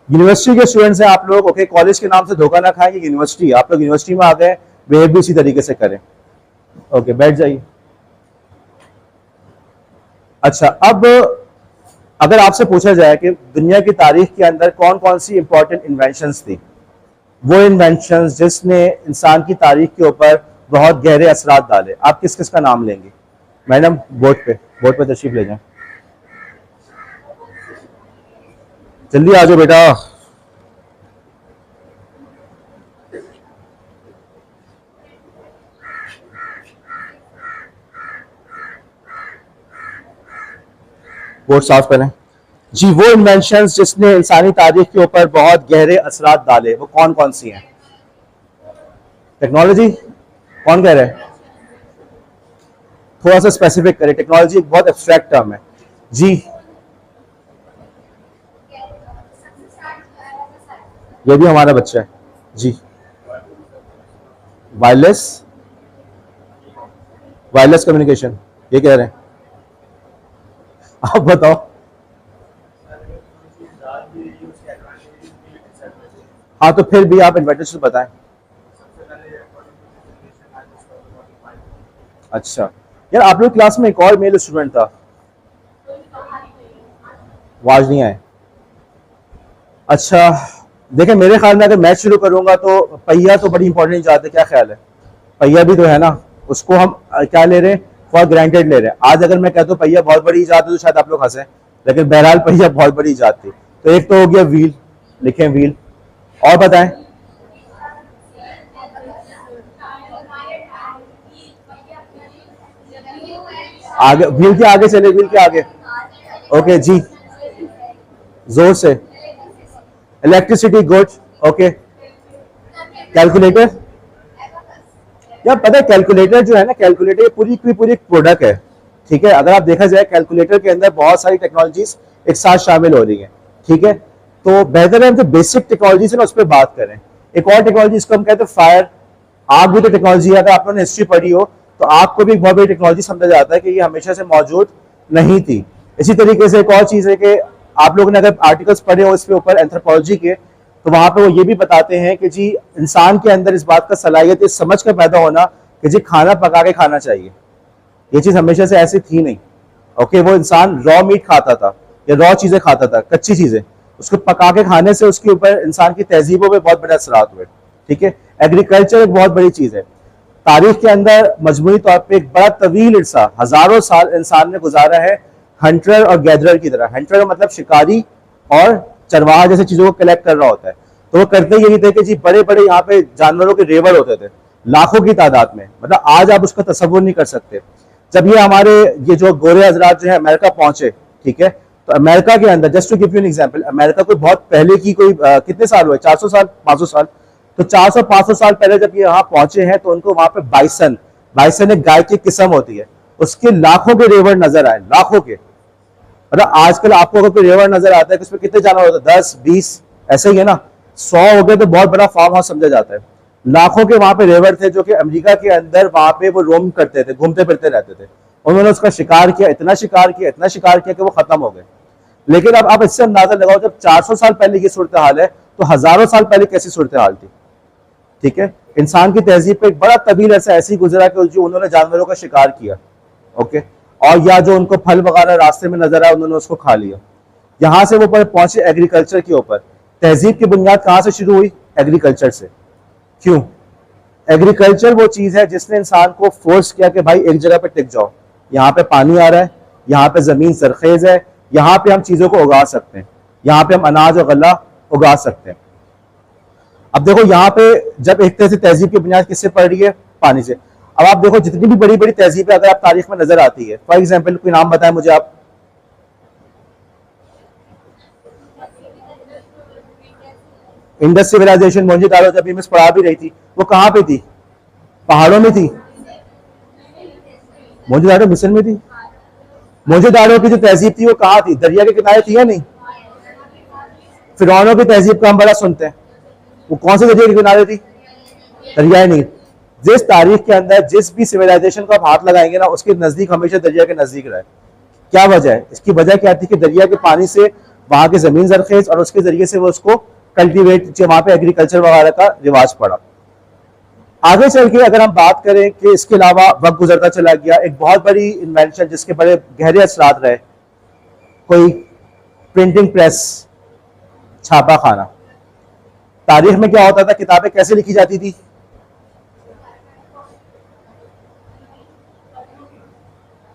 यूनिवर्सिटी के स्टूडेंट्स हैं आप लोग, ओके, कॉलेज के नाम से धोखा ना खाएं कि यूनिवर्सिटी, आप लोग यूनिवर्सिटी में आ गए, बिहेव भी इसी तरीके से करें। ओके, बैठ जाइए। अच्छा अब अगर आपसे पूछा जाए कि दुनिया की तारीख के अंदर कौन कौन सी इंपॉर्टेंट इन्वेंशंस थी, वो इन्वेंशंस जिसने इंसान की तारीख के ऊपर बहुत गहरे असरात डाले, आप किस किस का नाम लेंगे? मैडम बोर्ड पे तशरीफ ले जाएं, जल्दी आ जाओ बेटा। बोर्ड साफ करें जी। वो इन्वेंशंस जिसने इंसानी तारीख के ऊपर बहुत गहरे असरात डाले वो कौन कौन सी हैं? टेक्नोलॉजी, कौन कह रहे हैं? थोड़ा सा स्पेसिफिक करें, टेक्नोलॉजी एक बहुत एब्स्ट्रैक्ट टर्म है जी। ये भी हमारा बच्चा है जी। वायरलेस कम्युनिकेशन, ये कह रहे हैं, आप बताओ। हाँ तो फिर भी आप एडवांटेज बताएं। अच्छा यार आप लोग क्लास में एक और मेल स्टूडेंट था, आवाज नहीं आए। अच्छा देखें, मेरे ख्याल में अगर मैच शुरू करूंगा तो पहिया तो बड़ी इंपॉर्टेंट जाती है, क्या ख्याल है? पहिया भी तो है ना, उसको हम क्या ले रहे हैं, फॉर ग्रांटेड ले रहे हैं। आज अगर मैं कहता हूँ पहिया बहुत बड़ी इजाद है तो शायद आप लोग हंसे, लेकिन बहरहाल पहिया बहुत बड़ी इजाद थी। तो एक तो हो गया व्हील, लिखें व्हील, और बताएं। आगे व्हील के आगे चले, व्हील के आगे, ओके जी, जोर से। इलेक्ट्रिसिटी, गुड, ओके, कैलकुलेटर, यार पता है कैलकुलेटर जो है ना, कैलकुलेटर पूरी की पूरी प्रोडक्ट है, ठीक है। अगर आप देखा जाए कैलकुलेटर के अंदर बहुत सारी टेक्नोलॉजीज एक साथ शामिल हो रही है, ठीक है। तो बेहतर है हम जो बेसिक टेक्नोलॉजी है ना उस पर बात करें। एक और टेक्नोलॉजी इसको हम कहते हैं फायर। आग भी तो टेक्नोलॉजी है, अगर आप लोगों ने हिस्ट्री पढ़ी हो तो आग को भी एक बहुत बड़ी टेक्नोलॉजी समझा जाता है कि ये हमेशा से मौजूद नहीं थी। इसी तरीके से एक और चीज है कि आप लोगों ने अगर आर्टिकल्स पढ़े हो इसके ऊपर एंथ्रोपोलॉजी के, तो वहां पे वो ये भी बताते हैं कि जी इंसान के अंदर इस बात का सलाहियत, इस समझ का पैदा होना कि जी खाना पका के खाना चाहिए, ये चीज हमेशा से ऐसी थी नहीं। ओके, वो इंसान रॉ मीट खाता था या रॉ चीजें खाता था, कच्ची चीजें, उसको पका के खाने से उसके ऊपर इंसान की तहजीबों में बहुत बड़े असरात हुए, ठीक है। एग्रीकल्चर एक बहुत बड़ी चीज है। तारीख के अंदर मजमूई तौर पर एक बड़ा तवील अरसा, हजारों साल इंसान ने गुजारा है हंटर और गैदरर की तरह। हंटर मतलब शिकारी और चरवाहा जैसे चीजों को कलेक्ट कर रहा होता है। तो वो करते यही थे कि जी बड़े बड़े यहाँ पे जानवरों के रेवर होते थे लाखों की तादाद में, मतलब आज आप उसका तस्वुर नहीं कर सकते। जब ये हमारे ये जो गोरे हजरात जो है अमेरिका पहुंचे, ठीक है, तो अमेरिका के अंदर just to give you an example, America कोई बहुत पहले की कोई कितने साल हुए, 400 साल 500 साल, तो 400-500 साल पहले जब ये यहाँ पहुंचे हैं तो उनको वहां पे बाइसन, बाइसन एक गाय की किस्म होती है, उसके लाखों के रेवर नजर आए, लाखों के। मतलब आजकल आपको अगर कोई रेवर नजर आता है कि उसमें कितने जानवर होते हैं, 10-20 ऐसे ही है ना, 100 हो गए तो बहुत बड़ा फार्म हाउस समझा जाता है। लाखों के वहां पे रेवर थे जो कि अमेरिका के अंदर वहां पे वो रोम करते थे, घूमते फिरते रहते थे। उन्होंने उसका शिकार किया, इतना शिकार किया, इतना शिकार किया कि वो खत्म हो गए। लेकिन अब आप इससे अंदाजा लगाओ, जब 400 साल पहले की सूरत हाल है तो हजारों साल पहले कैसी सूरत हाल थी, ठीक है। इंसान की तहजीब पे एक बड़ा तवील ऐसा ऐसी गुजरा कि जो उन्होंने जानवरों का शिकार किया, ओके, और या जो उनको फल वगैरह रास्ते में नजर आया उन्होंने उसको खा लिया। यहां से वो पहुंचे एग्रीकल्चर के ऊपर। तहजीब की बुनियाद कहां से शुरू हुई? एग्रीकल्चर से। क्यों? एग्रीकल्चर वो चीज है जिसने इंसान को फोर्स किया कि भाई एक जगह पे टिक जाओ, यहाँ पे पानी आ रहा है, यहाँ पे जमीन सरखेज है, यहाँ पे हम चीजों को उगा सकते हैं, यहाँ पे हम अनाज और गल्ला उगा सकते हैं। अब देखो यहाँ पे जब एक तरह से तहजीब की बुनियाद किससे पड़ रही है? पानी से। अब आप देखो जितनी भी बड़ी बड़ी तहजीबें अगर आप तारीख में नजर आती है, फॉर एग्जाम्पल कोई नाम बताएं मुझे आप। इंडस सिविलाइजेशन, मोहनजोदाड़ो, जब मैं पढ़ा भी रही थी, वो कहां पे थी? पहाड़ों में थी। मोहनजोदाड़ो मिस्र में थी। मोहनजोदाड़ो की जो तहजीब थी वो कहां थी? दरिया के किनारे थी या नहीं? फिरौनों की तहजीब का हम बड़ा सुनते हैं, वो कौन से दरिया के किनारे थी? दरिया नील। जिस तारीख के अंदर जिस भी सिविलाइजेशन को आप हाथ लगाएंगे ना, उसके नजदीक हमेशा दरिया के नजदीक रहे। क्या वजह है इसकी? वजह क्या थी कि दरिया के पानी से वहां की जमीन जरखेज और उसके जरिए से वो उसको कल्टीवेट, वहां पे एग्रीकल्चर वगैरह का रिवाज पड़ा। आगे चल के अगर हम बात करें कि इसके अलावा वक्त गुजरता चला गया, एक बहुत बड़ी इन्वेंशन जिसके बड़े गहरे असरात रहे, कोई प्रिंटिंग प्रेस, छापा खाना। तारीख में क्या होता था? किताबें कैसे लिखी जाती थी?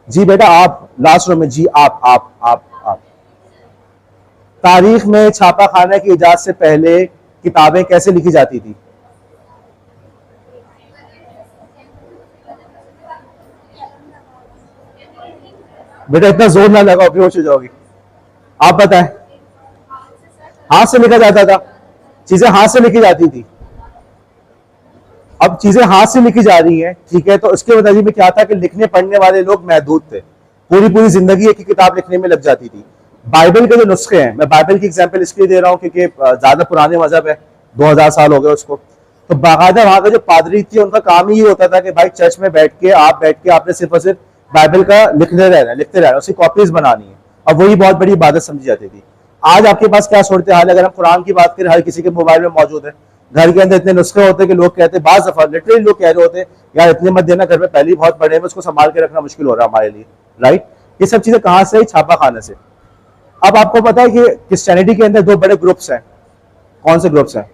जी बेटा आप लास्ट रो में, जी आप तारीख में छापा खाने की इजाजत से पहले किताबें कैसे लिखी जाती थी? बेटा इतना जोर ना लगाओ, बेहोश हो जाओगी। आप बताएं। हाथ से लिखा जाता था, चीजें हाथ से लिखी जाती थी। अब चीजें हाथ से लिखी जा रही हैं, ठीक है, तो उसके वजह में क्या था कि लिखने पढ़ने वाले लोग महदूद थे। पूरी पूरी जिंदगी एक ही किताब लिखने में लग जाती थी। बाइबल के जो नुस्खे हैं, मैं बाइबल की एग्जांपल इसलिए दे रहा हूं क्योंकि ज्यादा पुराने मजहब है, 2000 साल हो गए उसको। तो बाकायदा वहां का जो पादरी थी उनका काम ही होता था कि भाई चर्च में बैठ के आपने सिर्फ और सिर्फ बाइबल का लिखते रहना, उसकी कॉपीज बनानी है, और वही बहुत बड़ी इबादत समझी जाती थी। आज आपके पास क्या सूरत हाल है? अगर हम कुरान की बात करें, हर किसी के मोबाइल में मौजूद है। घर के अंदर इतने नुस्खे होते हैं कि लोग कहते हैं, बाज दफा लिटरली लोग कह रहे होते हैं यार इतने मत देना, घर में पहले ही बहुत बड़े हैं, उसको संभाल के रखना मुश्किल हो रहा है हमारे लिए, राइट। ये सब चीजें कहां से? छापा खाने से। अब आपको पता है कि क्रिश्चियनिटी के अंदर दो बड़े ग्रुप्स हैं। कौन से ग्रुप्स हैं?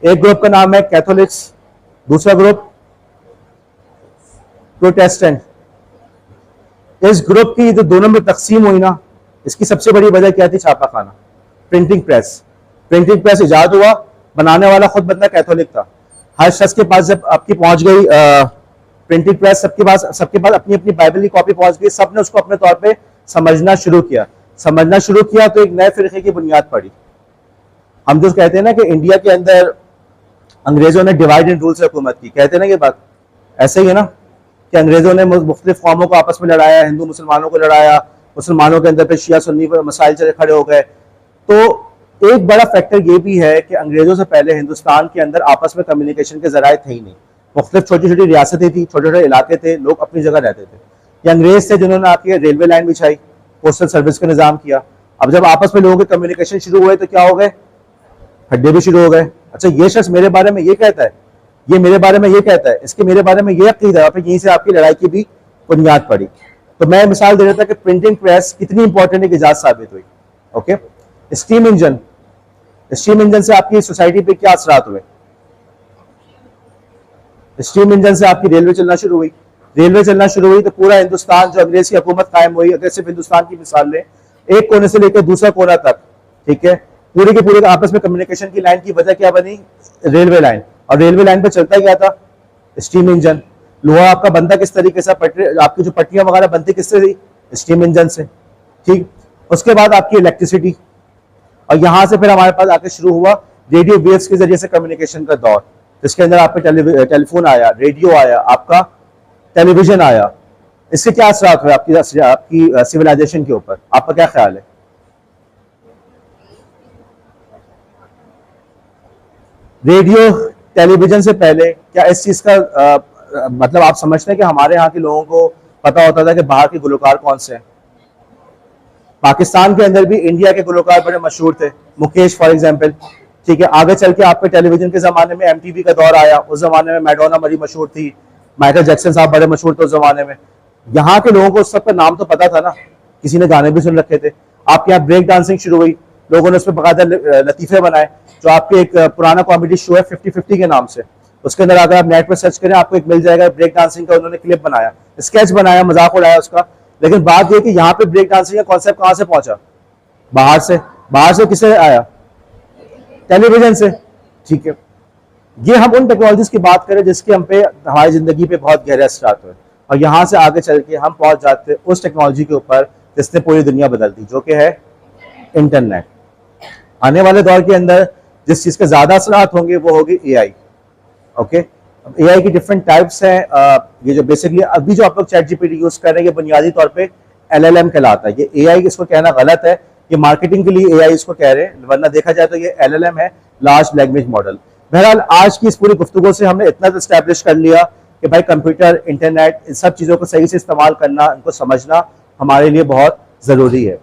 एक ग्रुप का नाम है कैथोलिक्स, दूसरा ग्रुप प्रोटेस्टेंट। इस ग्रुप की जो दोनों में तकसीम हुई ना, इसकी सबसे बड़ी वजह क्या थी? छापा खाना, प्रिंटिंग प्रेस। प्रिंटिंग प्रेस इजाद हुआ, बनाने वाला खुद बंदा कैथोलिक था। हर शख्स के पास जब आपकी पहुंच गई प्रिंटिंग प्रेस, सबके पास अपनी अपनी बाइबल की कॉपी पहुंच गई, सबने उसको अपने तौर पे समझना शुरू किया तो एक नए फिरके की बुनियाद पड़ी। हम जो कहते हैं ना कि इंडिया के अंदर अंग्रेजों ने डिवाइड एंड रूल से हुकूमत की, कहते हैं ना ये बात, ऐसे ही है ना कि अंग्रेजों ने मुख्तलिफ कौमों को आपस में लड़ाया, हिंदू मुसलमानों को लड़ाया, मुसलमानों के अंदर फिर शिया सुन्नी पर मसाइल चले खड़े हो गए। तो एक बड़ा फैक्टर ये भी है कि अंग्रेजों से पहले हिंदुस्तान के अंदर आपस में कम्युनिकेशन के जराए थे ही नहीं। मुख्तलिफ छोटी छोटी रियासतें थी, छोटे छोटे इलाके थे, लोग अपनी जगह रहते थे। ये अंग्रेज थे जिन्होंने आके रेलवे लाइन बिछाई, पोस्टल सर्विस का निज़ाम किया। अब जब आपस में लोगों के कम्युनिकेशन शुरू हुए तो क्या हो गए, हड्डे भी शुरू हो गए। अच्छा ये शख्स मेरे बारे में ये कहता है, ये मेरे बारे में ये कहता है, इसके मेरे बारे में ये अकीदा है, फिर यहीं से आपकी लड़ाई की भी बुनियाद पड़ी। तो मैं मिसाल दे रहा था कि प्रिंटिंग प्रेस कितनी इंपॉर्टेंट एक इजाज़त साबित हुई। Okay, steam engine, steam engine से आपकी सोसाइटी पे क्या असरात हुए? स्टीम इंजन से आपकी रेलवे चलना शुरू हुई, रेलवे चलना शुरू हुई तो पूरा हिंदुस्तान जो अंग्रेज की हुकूमत कायम हुई, अगर सिर्फ हिंदुस्तान की मिसाल लें, एक कोने से लेकर दूसरा कोना तक, ठीक है, पूरे के पूरे आपस में कम्युनिकेशन की लाइन की वजह क्या बनी? Railway line. और रेलवे लाइन पे चलता क्या था? Steam engine. लोहा आपका बनता किस तरीके से? आपकी जो पट्टियां वगैरह बनती किससे थी? स्टीम इंजन से। ठीक, उसके बाद आपकी इलेक्ट्रिसिटी, और यहां से फिर हमारे पास आके शुरू हुआ रेडियो वेव्स के जरिए से कम्युनिकेशन का दौर, जिसके अंदर आपका टेलीफोन आया, रेडियो आया, आपका टेलीविजन आया। इससे क्या असरात हुए आपकी सिविलाइजेशन के ऊपर? आपका क्या ख्याल है? रेडियो टेलीविजन से पहले क्या इस चीज का मतलब आप समझते हैं कि हमारे यहाँ के लोगों को पता होता था कि बाहर के गुलकार कौन से हैं? पाकिस्तान के अंदर भी इंडिया के गुलकार बड़े मशहूर थे, मुकेश फॉर एग्जांपल। ठीक है, आगे चल के आपके टेलीविजन के जमाने में एमटीवी का दौर आया, उस जमाने में मैडोना बड़ी मशहूर थी, माइकल जैक्सन साहब बड़े मशहूर थे उस जमाने में। यहाँ के लोगों को उस सबका नाम तो पता था ना, किसी ने गाने भी सुन रखे थे। आपके यहाँ ब्रेक डांसिंग शुरू हुई, लोगों ने उस पर बाकायदा लतीफे बनाए। जो आपके एक पुराना कॉमेडी शो है 50-50 के नाम से, उसके अंदर अगर आप नेट पर सर्च करें आपको एक मिल जाएगा, ब्रेक डांसिंग का उन्होंने क्लिप बनाया, स्केच बनाया, मजाक उड़ाया उसका। लेकिन बात यह कि यहाँ पे ब्रेक डांसिंग का कॉन्सेप्ट कहाँ से पहुंचा? बाहर से। बाहर से किससे आया? टेलीविजन से। ठीक है, ये हम उन टेक्नोलॉजीज की बात करें जिसके हम पे हमारी जिंदगी पे बहुत गहरे असरात हुए, और यहाँ से आगे चल के हम पहुंच जाते उस टेक्नोलॉजी के ऊपर जिसने पूरी दुनिया बदल दी, जो कि है इंटरनेट। आने वाले दौर के अंदर जिस चीज के ज्यादा असरात होंगे वो होगी एआई। ओके, एआई की डिफरेंट टाइप्स हैं। ये जो बेसिकली अभी जो आप लोग चैट जीपीटी यूज कर रहे हैं, ये बुनियादी तौर पे एलएलएम कहलाता है। ये एआई इसको कहना गलत है, ये मार्केटिंग के लिए एआई इसको कह रहे हैं, वरना देखा जाए तो ये एलएलएम है, लार्ज लैंग्वेज मॉडल। बहरहाल आज की इस पूरी गुफ्तगू से हमने इतना एस्टैब्लिश कर लिया कि भाई कंप्यूटर, इंटरनेट, इन सब चीज़ों को सही से इस्तेमाल करना, इनको समझना हमारे लिए बहुत ज़रूरी है।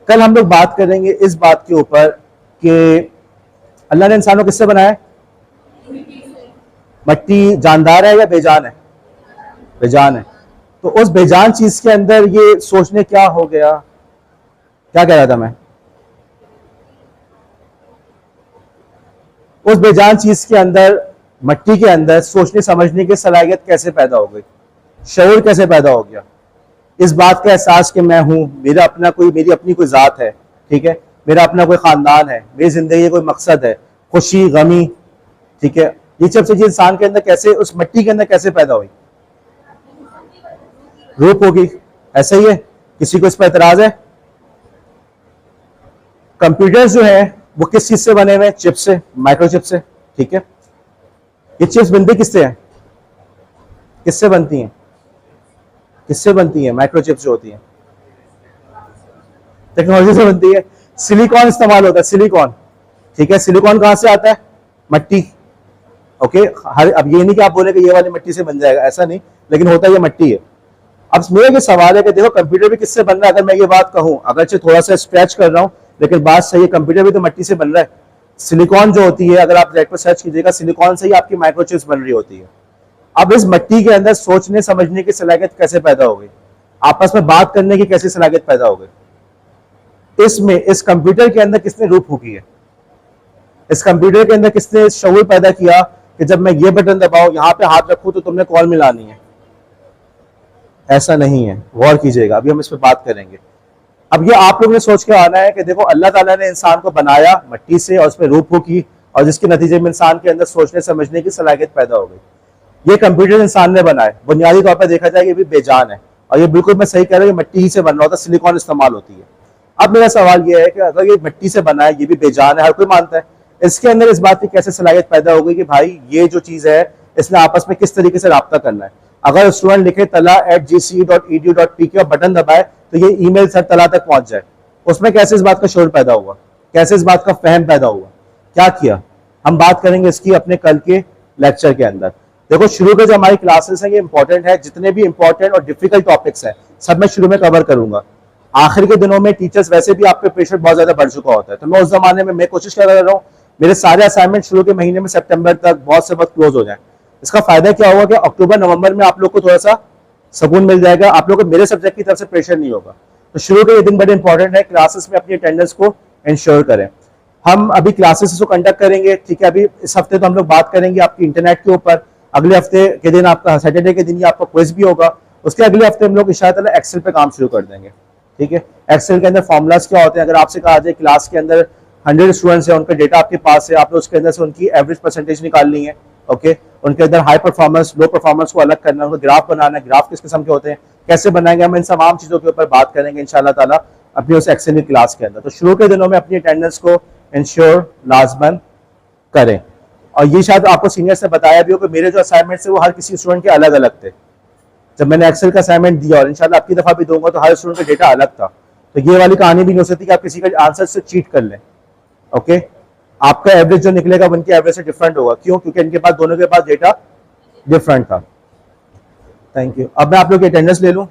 कल हम लोग बात करेंगे इस बात के ऊपर कि अल्लाह ने इंसानों किससे बनाया है? मट्टी जानदार है या बेजान है? बेजान है। तो उस बेजान चीज के अंदर ये सोचने क्या हो गया, क्या कह रहा था मैं? उस बेजान चीज के अंदर, मट्टी के अंदर सोचने समझने की सलाहियत कैसे पैदा हो गई, शऊर कैसे पैदा हो गया, इस बात का एहसास कि मैं हूं, मेरा अपना कोई, मेरी अपनी कोई जात है, ठीक है, मेरा अपना कोई खानदान है, मेरी जिंदगी कोई मकसद है, खुशी गमी, ठीक है, ये सब चीजें इंसान के अंदर कैसे, उस मिट्टी के अंदर कैसे पैदा हुई? रूप होगी, ऐसा ही है। किसी को इस पर एतराज है? कंप्यूटर्स जो है वो किस चीज से बने हुए हैं? चिप से, माइक्रोचिप से। ठीक है, ये चिप्स बनती किससे हैं? किससे बनती हैं? किससे बनती हैं? माइक्रोचिप्स जो होती हैं टेक्नोलॉजी से बनती है। सिलिकॉन इस्तेमाल होता है, सिलिकॉन। ठीक है, सिलिकॉन कहां से आता है? मट्टी। ओके, हर, अब ये नहीं कि आप बोले कि ये वाली मिट्टी से बन जाएगा, ऐसा नहीं, लेकिन होता ये मट्टी है। अब मेरा ये सवाल है कि देखो कंप्यूटर भी किससे बन रहा है? अगर मैं ये बात कहूं, अगरचे थोड़ा सा स्क्रैच कर रहा हूं, लेकिन बात सही है, कंप्यूटर भी तो मट्टी से बन रहा है। सिलिकॉन जो होती है, अगर आप नेट पर सर्च कीजिएगा, सिलिकॉन से ही आपकी माइक्रोचिप्स बन रही होती है। अब इस मट्टी के अंदर सोचने समझने की सलाहियत कैसे पैदा हो गई? आपस में बात करने की कैसी सलाहियत पैदा हो गई? इसमें, इस कंप्यूटर के अंदर किसने रूह फूकी है? इस कंप्यूटर के अंदर किसने शऊर पैदा किया कि जब मैं ये बटन दबाऊं, यहां पे हाथ रखूं तो तुमने कॉल मिलानी है? ऐसा नहीं है, गौर कीजिएगा, अभी हम इस पर बात करेंगे। अब ये आप लोगों ने सोच के आना है कि देखो अल्लाह ताला ने इंसान को बनाया मट्टी से और उसमें रूह फूकी, और जिसके नतीजे में इंसान के अंदर सोचने समझने की सलाहियत पैदा हो गई। ये कंप्यूटर इंसान ने बनाया, बुनियादी तौर पर देखा जाए ये भी बेजान है, और ये बिल्कुल मैं सही कह रहा हूँ, ये मट्टी ही से बन रहा होता है, सिलिकॉन इस्तेमाल होती है। अब मेरा सवाल ये है कि अगर ये मिट्टी से बना है, ये भी बेजान है, हर कोई मानता है, इसके अंदर इस बात की कैसे सलाहियत पैदा हो गई कि भाई ये जो चीज है इसने आपस में किस तरीके से रब्ता करना है। अगर स्टूडेंट लिखे tala@gce.edu.pk और बटन दबाए तो ये ईमेल सर तला तक पहुंच जाए, उसमें कैसे इस बात का शोर पैदा हुआ, कैसे इस बात का फहम पैदा हुआ, क्या किया? हम बात करेंगे इसकी अपने कल के लेक्चर के अंदर। देखो शुरू के जो हमारी क्लासेस हैं ये इंपॉर्टेंट है, जितने भी इंपॉर्टेंट और डिफिकल्ट टॉपिक्स हैं सब मैं शुरू में कवर करूंगा। आखिर के दिनों में टीचर्स वैसे भी आप पे प्रेशर बहुत ज्यादा बढ़ चुका होता है, तो मैं उस जमाने में मैं कोशिश कर रहा हूँ मेरे सारे असाइनमेंट शुरू के महीने में सितंबर तक बहुत से वक्त क्लोज हो जाए। इसका फायदा क्या होगा कि अक्टूबर नवंबर में आप लोग को थोड़ा सा सुकून मिल जाएगा, आप लोग को मेरे सब्जेक्ट की तरफ से प्रेशर नहीं होगा। तो शुरू के ये दिन बड़े इंपॉर्टेंट है, क्लासेस में अपनी अटेंडेंस को इंश्योर करें। हम अभी क्लासेस को कंडक्ट करेंगे, ठीक है। अभी इस हफ्ते तो हम लोग बात करेंगे आपकी इंटरनेट के ऊपर, अगले हफ्ते के दिन आपका सैटरडे के दिन ही आपका क्विज भी होगा, उसके अगले हफ्ते हम लोग इंशाअल्लाह एक्सेल पे काम शुरू कर देंगे, ठीक है। एक्सेल के अंदर फॉर्मूलाज क्या होते हैं, अगर आपसे कहा जाए क्लास के अंदर 100 स्टूडेंट्स है, उनका डेटा आपके पास है, आपने उसके अंदर से उनकी एवरेज परसेंटेज निकालनी है, ओके। उनके अंदर हाई परफॉर्मेंस लो परफॉर्मेंस को अलग करना है, उनको ग्राफ बनाना है, ग्राफ किस किस्म के होते हैं, कैसे बनाएंगे, हम इन तमाम चीजों के ऊपर बात करेंगे इंशाअल्लाह ताला अपनी उस एक्सेल की क्लास के अंदर। तो शुरू के दिनों में अपनी अटेंडेंस को इंश्योर लाजमन करें। और ये शायद आपको सीनियर से बताया भी हो कि मेरे जो असाइनमेंट्स है वो हर किसी स्टूडेंट के अलग अलग थे। जब मैंने एक्सेल का असाइनमेंट दिया और इंशाल्लाह आपकी दफा भी दूंगा तो हर स्टूडेंट का डेटा अलग था, तो ये वाली कहानी भी नहीं हो सकती कि आप किसी का आंसर से चीट कर लें, ओके। आपका एवरेज जो निकलेगा उनके एवरेज से डिफरेंट होगा, क्यों? क्योंकि इनके पास दोनों के पास डेटा डिफरेंट था। Thank you. अब मैं आप लोग की अटेंडेंस ले लूं।